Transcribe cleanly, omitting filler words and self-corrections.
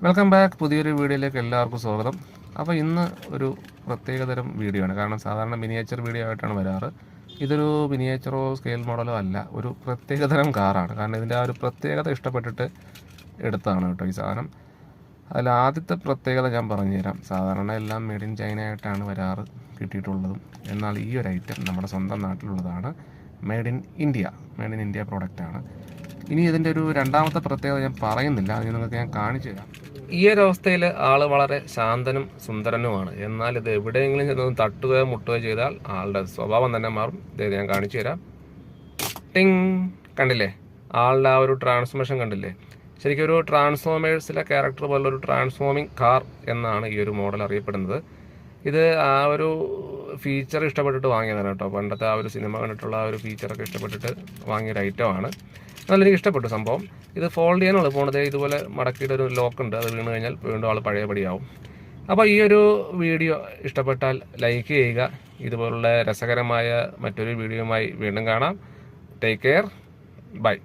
Welcome back. പുതിയൊരു വീഡിയോയിലേക്ക് എല്ലാവർക്കും സ്വാഗതം. അപ്പോൾ ഇന്ന് ഒരു പ്രത്യേകതരം വീഡിയോ ആണ്. കാരണം സാധാരണ മിനിയേച്ചർ വീഡിയോ ആയിട്ടാണ് വരാറ്. ഇതൊരു മിനിയേച്ചറോ സ്കെയിൽ മോഡലോ അല്ല, ഒരു പ്രത്യേകതരം കാറാണ്. കാരണം ഇതിൻ്റെ ആ ഒരു പ്രത്യേകത ഇഷ്ടപ്പെട്ടിട്ട് എടുത്തതാണ് കേട്ടോ ഈ സാധനം. അതിൽ ആദ്യത്തെ പ്രത്യേകത ഞാൻ പറഞ്ഞുതരാം. സാധാരണ എല്ലാം മെയ്ഡ് ഇൻ ചൈന ആയിട്ടാണ് വരാറ് കിട്ടിയിട്ടുള്ളതും. എന്നാൽ ഈ ഒരു ഐറ്റം നമ്മുടെ സ്വന്തം നാട്ടിലുള്ളതാണ്. മെയ്ഡ് ഇൻ ഇന്ത്യ പ്രോഡക്റ്റാണ്. ഇനി ഇതിൻ്റെ ഒരു രണ്ടാമത്തെ പ്രത്യേകത ഞാൻ പറയുന്നില്ല, അത് നിങ്ങൾക്ക് ഞാൻ കാണിച്ചു തരാം. ഈ ഒരു അവസ്ഥയിൽ ആൾ വളരെ ശാന്തനും സുന്ദരനുമാണ്. എന്നാൽ ഇത് എവിടെയെങ്കിലും ചെന്ന് തട്ടുകയോ മുട്ടുകയോ ചെയ്താൽ ആളുടെ സ്വഭാവം തന്നെ മാറും. ഇത് ഞാൻ കാണിച്ചു തരാം. ടിങ്, കണ്ടില്ലേ? ആളുടെ ആ ഒരു ട്രാൻസ്ഫോർമേഷൻ കണ്ടില്ലേ? ശരിക്കും ഒരു ട്രാൻസ്ഫോമേഴ്സിലെ ക്യാരക്ടർ പോലെ ഒരു ട്രാൻസ്ഫോമിങ് കാർ എന്നാണ് ഈ ഒരു മോഡൽ അറിയപ്പെടുന്നത്. ഇത് ആ ഒരു ഫീച്ചർ ഇഷ്ടപ്പെട്ടിട്ട് വാങ്ങിയതാണ് കേട്ടോ. പണ്ടത്തെ ആ ഒരു സിനിമ കണ്ടിട്ടുള്ള ആ ഒരു ഫീച്ചറൊക്കെ ഇഷ്ടപ്പെട്ടിട്ട് വാങ്ങിയൊരു ഐറ്റമാണ്. നല്ലെനിക്ക് ഇഷ്ടപ്പെട്ടു സംഭവം. ഇത് ഫോൾഡ് ചെയ്യാനുള്ള പോണത് ഇതുപോലെ മടക്കിയിട്ട് ഒരു ലോക്ക് ഉണ്ട്. അത് വീണ് കഴിഞ്ഞാൽ വീണ്ടും ആൾ പഴയപടിയാവും. അപ്പോൾ ഈ ഒരു വീഡിയോ ഇഷ്ടപ്പെട്ടാൽ ലൈക്ക് ചെയ്യുക. ഇതുപോലുള്ള രസകരമായ മറ്റൊരു വീഡിയോയുമായി വീണ്ടും കാണാം. Take care. ബൈ.